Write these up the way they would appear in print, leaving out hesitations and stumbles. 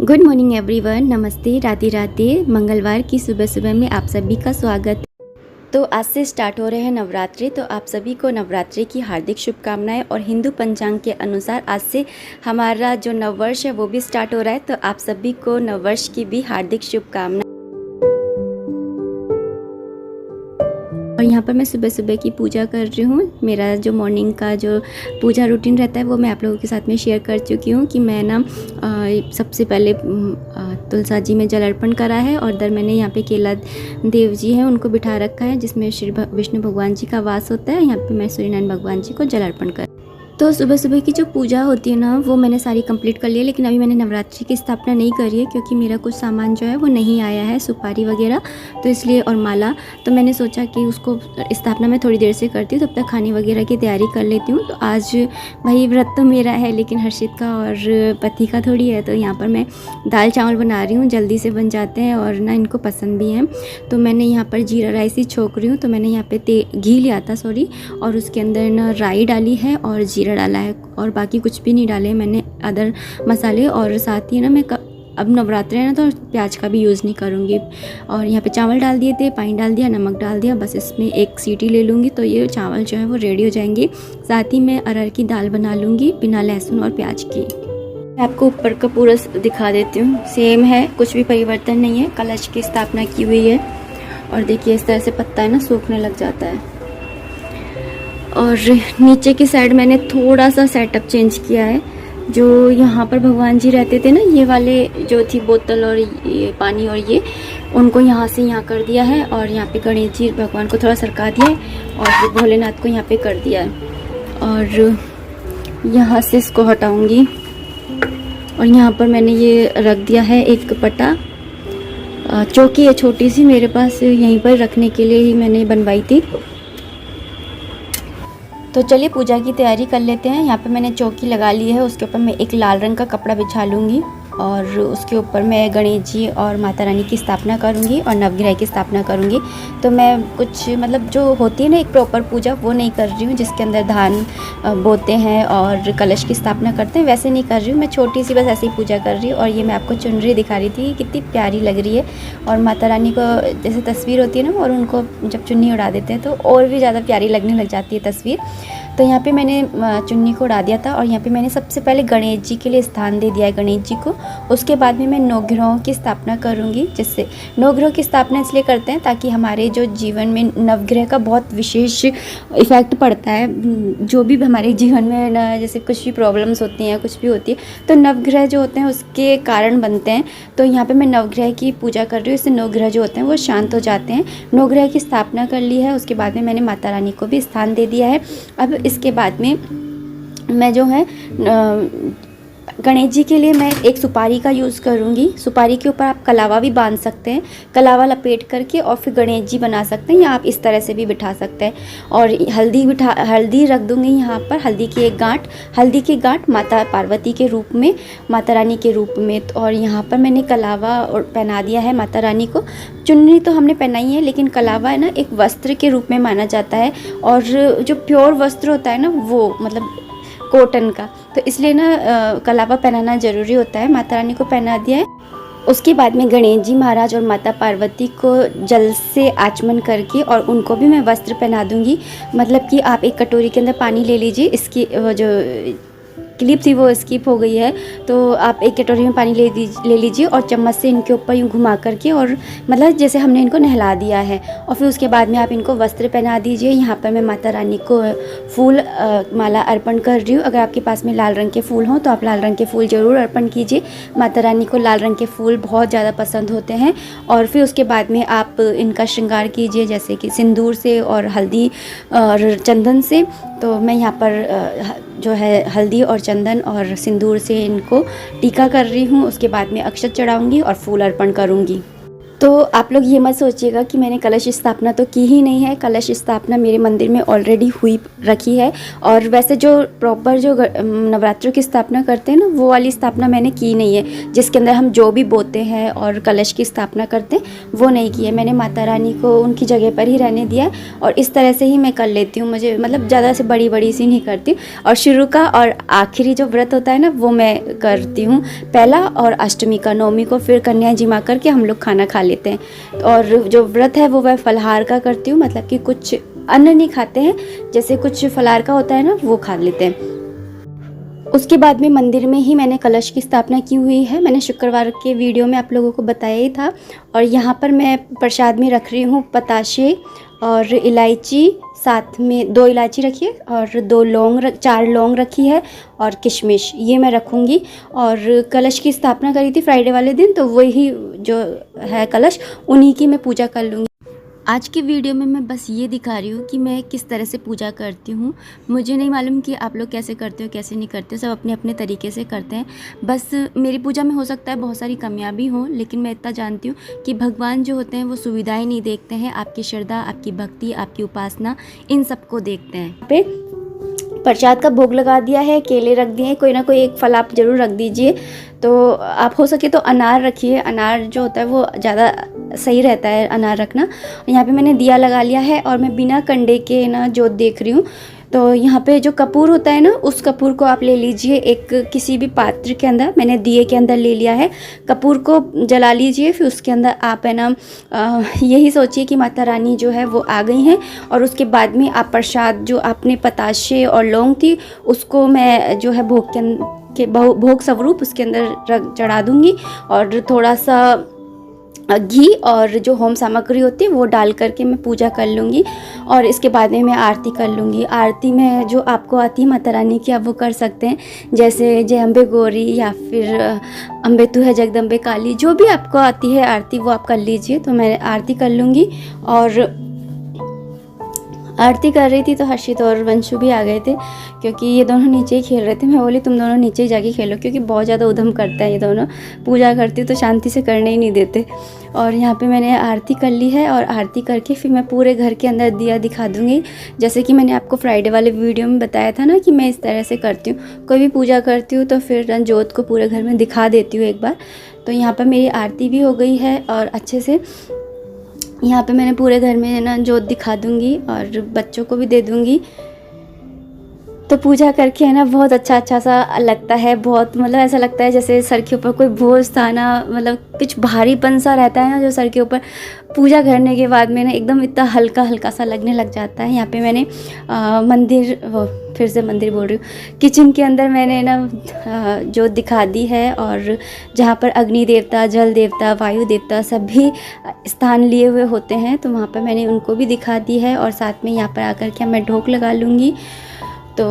Good morning everyone, नमस्ते, राधे राधे। मंगलवार की सुबह सुबह में आप सभी का स्वागत। तो आज से स्टार्ट हो रहे हैं नवरात्रि, तो आप सभी को नवरात्रि की हार्दिक शुभकामनाएं। और हिंदू पंचांग के अनुसार आज से हमारा जो नववर्ष है वो भी स्टार्ट हो रहा है, तो आप सभी को नववर्ष की भी हार्दिक शुभकामनाएं। और यहाँ पर मैं सुबह सुबह की पूजा कर रही हूँ। मेरा जो मॉर्निंग का जो पूजा रूटीन रहता है वो मैं आप लोगों के साथ में शेयर कर चुकी हूँ कि मैं ना सबसे पहले तुलसा जी में जल अर्पण करा है, और इधर मैंने यहाँ पे केला देव जी हैं उनको बिठा रखा है जिसमें श्री विष्णु भगवान जी का वास होता है। यहाँ पे मैं सूर्यनारायण भगवान जी को जल अर्पण कर। तो सुबह सुबह की जो पूजा होती है ना वो मैंने सारी कंप्लीट कर ली है, लेकिन अभी मैंने नवरात्रि की स्थापना नहीं करी है क्योंकि मेरा कुछ सामान जो है वो नहीं आया है, सुपारी वगैरह, तो इसलिए, और माला। तो मैंने सोचा कि उसको स्थापना में थोड़ी देर से करती हूँ, तब तक खाने वगैरह की तैयारी कर लेती हूँ। तो आज भाई व्रत तो मेरा है लेकिन हर्षित का और पति का थोड़ी है, तो यहाँ पर मैं दाल चावल बना रही हूँ, जल्दी से बन जाते हैं और ना इनको पसंद भी हैं। तो मैंने यहाँ पर जीरा राइस ही छोंक रही हूँ। तो मैंने यहाँ पे घी लिया था और उसके अंदर ना राई डाली है और जीरा डाला है, और बाकी कुछ भी नहीं डाले मैंने अदर मसाले। और साथ ही ना मैं अब नवरात्रि है ना तो प्याज का भी यूज़ नहीं करूँगी। और यहाँ पे चावल डाल दिए थे, पानी डाल दिया, नमक डाल दिया, बस इसमें एक सीटी ले लूँगी तो ये चावल जो है वो रेडी हो जाएंगे। साथ ही मैं अरहर की दाल बना लूँगी बिना लहसुन और प्याज की। मैं आपको ऊपर का पूरा दिखा देती हूँ, सेम है, कुछ भी परिवर्तन नहीं है। कलश की स्थापना की हुई है और देखिए इस तरह से पत्ता है ना सूखने लग जाता है। और नीचे की साइड मैंने थोड़ा सा सेटअप चेंज किया है। जो यहाँ पर भगवान जी रहते थे ना, ये वाले जो थी बोतल और ये पानी और ये, उनको यहाँ से यहाँ कर दिया है। और यहाँ पे गणेश जी भगवान को थोड़ा सरका दिया है और भोलेनाथ को यहाँ पे कर दिया है। और यहाँ से इसको हटाऊंगी और यहाँ पर मैंने ये रख दिया है एक पटा। चौकी है छोटी सी मेरे पास, यहीं पर रखने के लिए ही मैंने बनवाई थी। तो चलिए पूजा की तैयारी कर लेते हैं। यहाँ पे मैंने चौकी लगा ली है, उसके ऊपर मैं एक लाल रंग का कपड़ा बिछा लूँगी और उसके ऊपर मैं गणेश जी और माता रानी की स्थापना करूँगी और नवग्रह की स्थापना करूँगी। तो मैं कुछ मतलब जो होती है ना एक प्रॉपर पूजा वो नहीं कर रही हूँ जिसके अंदर धान बोते हैं और कलश की स्थापना करते हैं, वैसे नहीं कर रही हूँ। मैं छोटी सी बस ऐसी पूजा कर रही हूँ। और ये मैं आपको चुनरी दिखा रही थी, कितनी प्यारी लग रही है। और माता रानी को जैसे तस्वीर होती है ना, और उनको जब चुन्नी उड़ा देते हैं तो और भी ज़्यादा प्यारी लगने लग जाती है तस्वीर। तो यहाँ पे मैंने चुन्नी को उड़ा दिया था और यहाँ पे मैंने सबसे पहले गणेश जी के लिए स्थान दे दिया है, गणेश जी को। उसके बाद में मैं नवग्रहों की स्थापना करूँगी, जिससे नवग्रहों की स्थापना इसलिए करते हैं ताकि हमारे जो जीवन में नवग्रह का बहुत विशेष इफ़ेक्ट पड़ता है। जो भी हमारे जीवन में ना जैसे कुछ भी प्रॉब्लम्स होती हैं, कुछ भी होती है, तो नवग्रह जो होते हैं उसके कारण बनते हैं। तो यहाँ पर मैं नवग्रह की पूजा कर रही हूँ, इससे नवग्रह जो होते हैं वो शांत हो जाते हैं। नवग्रह की स्थापना कर ली है, उसके बाद में मैंने माता रानी को भी स्थान दे दिया है। अब इसके बाद में मैं जो है गणेश जी के लिए मैं एक सुपारी का यूज़ करूँगी। सुपारी के ऊपर आप कलावा भी बांध सकते हैं, कलावा लपेट करके और फिर गणेश जी बना सकते हैं, या आप इस तरह से भी बिठा सकते हैं। और हल्दी रख दूँगी यहाँ पर, हल्दी की गांठ माता पार्वती के रूप में, माता रानी के रूप में। और यहाँ पर मैंने कलावा पहना दिया है माता रानी को। चुन्नी तो हमने पहनाई है, लेकिन कलावा है ना एक वस्त्र के रूप में माना जाता है, और जो प्योर वस्त्र होता है ना वो मतलब कॉटन का, तो इसलिए ना कलावा पहनाना ज़रूरी होता है। माता रानी को पहना दिया है। उसके बाद में गणेश जी महाराज और माता पार्वती को जल से आचमन करके और उनको भी मैं वस्त्र पहना दूंगी। मतलब कि आप एक कटोरी के अंदर पानी ले लीजिए, इसकी जो क्लिप थी वो स्किप हो गई है, तो आप एक कटोरी में पानी ले लीजिए और चम्मच से इनके ऊपर यूँ घुमा करके, और मतलब जैसे हमने इनको नहला दिया है, और फिर उसके बाद में आप इनको वस्त्र पहना दीजिए। यहाँ पर मैं माता रानी को फूल माला अर्पण कर रही हूँ। अगर आपके पास में लाल रंग के फूल हों तो आप लाल रंग के फूल ज़रूर अर्पण कीजिए। माता रानी को लाल रंग के फूल बहुत ज़्यादा पसंद होते हैं। और फिर उसके बाद में आप इनका श्रृंगार कीजिए, जैसे कि सिंदूर से और हल्दी और चंदन से। तो मैं यहाँ पर जो है हल्दी और चंदन और सिंदूर से इनको टीका कर रही हूँ। उसके बाद में अक्षत चढ़ाऊँगी और फूल अर्पण करूँगी। तो आप लोग ये मत सोचिएगा कि मैंने कलश स्थापना तो की ही नहीं है। कलश स्थापना मेरे मंदिर में ऑलरेडी हुई रखी है। और वैसे जो प्रॉपर जो नवरात्रों की स्थापना करते हैं ना, वो वाली स्थापना मैंने की नहीं है, जिसके अंदर हम जो भी बोते हैं और कलश की स्थापना करते हैं, वो नहीं की है। मैंने माता रानी को उनकी जगह पर ही रहने दिया और इस तरह से ही मैं कर लेती हूँ। मुझे मतलब ज़्यादा से बड़ी सी नहीं करती। और शुरू का और आखिरी जो व्रत होता है ना, वो मैं करती हूँ, पहला और अष्टमी का। नवमी को फिर कन्या जिमा करके हम लोग खाना खा लेते हैं। और जो व्रत है वो मैं फलाहार का करती हूँ, मतलब कि कुछ अन्न नहीं खाते हैं, जैसे कुछ फलाहार का होता है ना, वो खा लेते हैं। उसके बाद में मंदिर में ही मैंने कलश की स्थापना की हुई है। मैंने शुक्रवार के वीडियो में आप लोगों को बताया ही था। और यहाँ पर मैं प्रसाद में रख रही हूँ पताशे और इलायची, साथ में 2 इलायची रखी है और 4 लौंग रखी है और किशमिश, ये मैं रखूँगी। और कलश की स्थापना करी थी फ्राइडे वाले दिन, तो वही जो है कलश, उन्हीं की मैं पूजा कर लूँगी। आज की वीडियो में मैं बस ये दिखा रही हूँ कि मैं किस तरह से पूजा करती हूँ। मुझे नहीं मालूम कि आप लोग कैसे करते हो कैसे नहीं करते हो, सब अपने अपने तरीके से करते हैं। बस मेरी पूजा में हो सकता है बहुत सारी कमियां भी हों, लेकिन मैं इतना जानती हूँ कि भगवान जो होते हैं वो सुविधाएं नहीं देखते हैं, आपकी श्रद्धा, आपकी भक्ति, आपकी उपासना, इन सबको देखते हैं। पे प्रसाद का भोग लगा दिया है, केले रख दिए हैं, कोई ना कोई एक फल आप ज़रूर रख दीजिए। तो आप हो सके तो अनार रखिए, अनार जो होता है वो ज़्यादा सही रहता है अनार रखना। यहाँ पे मैंने दिया लगा लिया है और मैं बिना कंडे के ना जोत देख रही हूँ। तो यहाँ पे जो कपूर होता है ना, उस कपूर को आप ले लीजिए एक किसी भी पात्र के अंदर। मैंने दिए के अंदर ले लिया है, कपूर को जला लीजिए। फिर उसके अंदर आप है ना यही सोचिए कि माता रानी जो है वो आ गई हैं। और उसके बाद में आप प्रसाद जो आपने पताशे और लौंग थी, उसको मैं जो है भोग स्वरूप उसके अंदर चढ़ा दूँगी। और थोड़ा सा घी और जो होम सामग्री होती है वो डाल करके मैं पूजा कर लूँगी। और इसके बाद में मैं आरती कर लूँगी। आरती में जो आपको आती है माता रानी की, आप वो कर सकते हैं, जैसे जय अम्बे गौरी या फिर अम्बे तू है जगदम्बे काली, जो भी आपको आती है आरती वो आप कर लीजिए। तो मैं आरती कर लूँगी। और आरती कर रही थी तो हर्षित और वंशु भी आ गए थे, क्योंकि ये दोनों नीचे ही खेल रहे थे। मैं बोली तुम दोनों नीचे ही जाके खेलो, क्योंकि बहुत ज़्यादा उधम करते हैं ये दोनों। पूजा करती तो शांति से करने ही नहीं देते। और यहाँ पे मैंने आरती कर ली है और आरती करके फिर मैं पूरे घर के अंदर दिया दिखा दूँगी। जैसे कि मैंने आपको फ्राइडे वाले वीडियो में बताया था ना कि मैं इस तरह से करती हूँ, कोई भी पूजा करती हूँ तो फिर जोत को पूरे घर में दिखा देती हूँ एक बार। तो यहाँ पर मेरी आरती भी हो गई है और अच्छे से यहाँ पे मैंने पूरे घर में ना जोत दिखा दूँगी और बच्चों को भी दे दूँगी। तो पूजा करके है ना बहुत अच्छा सा लगता है। बहुत मतलब ऐसा लगता है जैसे सर के ऊपर कोई बोझ था ना, मतलब कुछ भारीपन सा रहता है ना जो सर के ऊपर, पूजा करने के बाद में ना एकदम इतना हल्का सा लगने लग जाता है। यहाँ पे मैंने फिर से मंदिर बोल रही हूँ, किचन के अंदर मैंने ना जो दिखा दी है। और जहाँ पर अग्नि देवता, जल देवता, वायु देवता सभी स्थान लिए हुए होते हैं, तो वहाँ पर मैंने उनको भी दिखा दी है। और साथ में यहाँ पर आकर के मैं ढोक लगा लूँगी। तो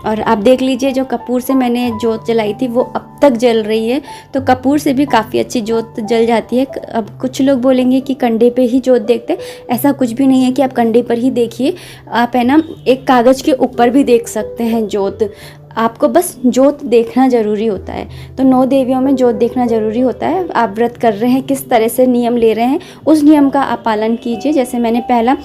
और आप देख लीजिए जो कपूर से मैंने जोत जलाई थी वो अब तक जल रही है। तो कपूर से भी काफ़ी अच्छी जोत जल जाती है। अब कुछ लोग बोलेंगे कि कंडे पे ही जोत देखते, ऐसा कुछ भी नहीं है कि आप कंडे पर ही देखिए। आप है ना एक कागज़ के ऊपर भी देख सकते हैं जोत। आपको बस जोत देखना ज़रूरी होता है। तो 9 देवियों में जोत देखना ज़रूरी होता है। आप व्रत कर रहे हैं, किस तरह से नियम ले रहे हैं, उस नियम का आप पालन कीजिए। जैसे मैंने पहला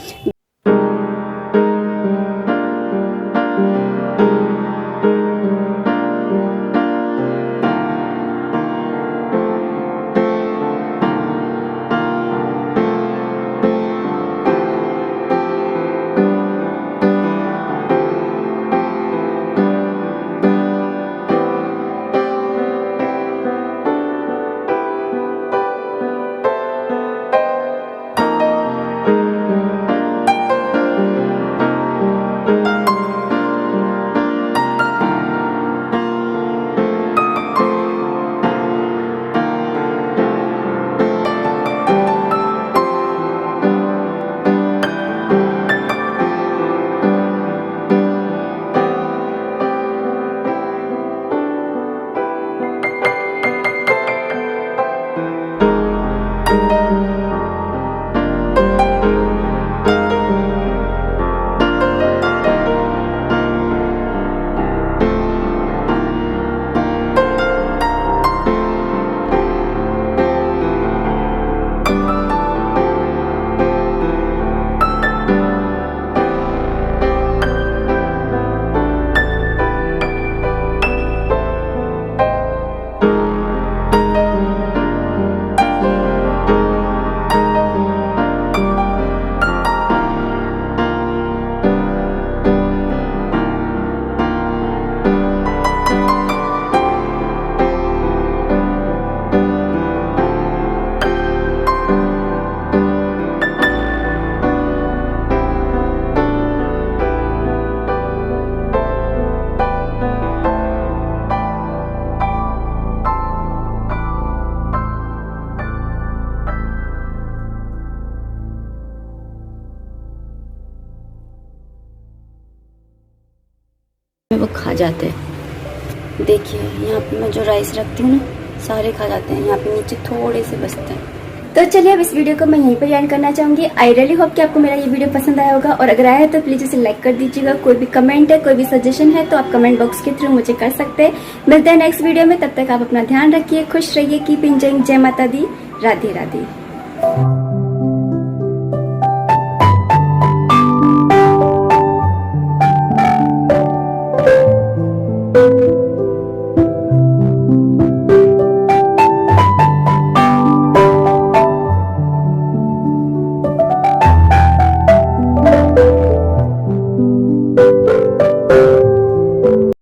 वो खा जाते हैं। देखिए यहाँ पे मैं जो राइस रखती हूँ ना, सारे खा जाते हैं। यहाँ पे नीचे थोड़े से बचते हैं। तो चलिए अब इस वीडियो को मैं यहीं पर एंड करना चाहूंगी। आई रियली होप कि आपको मेरा ये वीडियो पसंद आया होगा, और अगर आया है तो प्लीज इसे लाइक कर दीजिएगा। कोई भी कमेंट है, कोई भी सजेशन है तो आप कमेंट बॉक्स के थ्रू मुझे कर सकते हैं। मिलते हैं नेक्स्ट वीडियो में, तब तक आप अपना ध्यान रखिए, खुश रहिए, कीप एंजॉयिंग। जय माता दी, राधे राधे।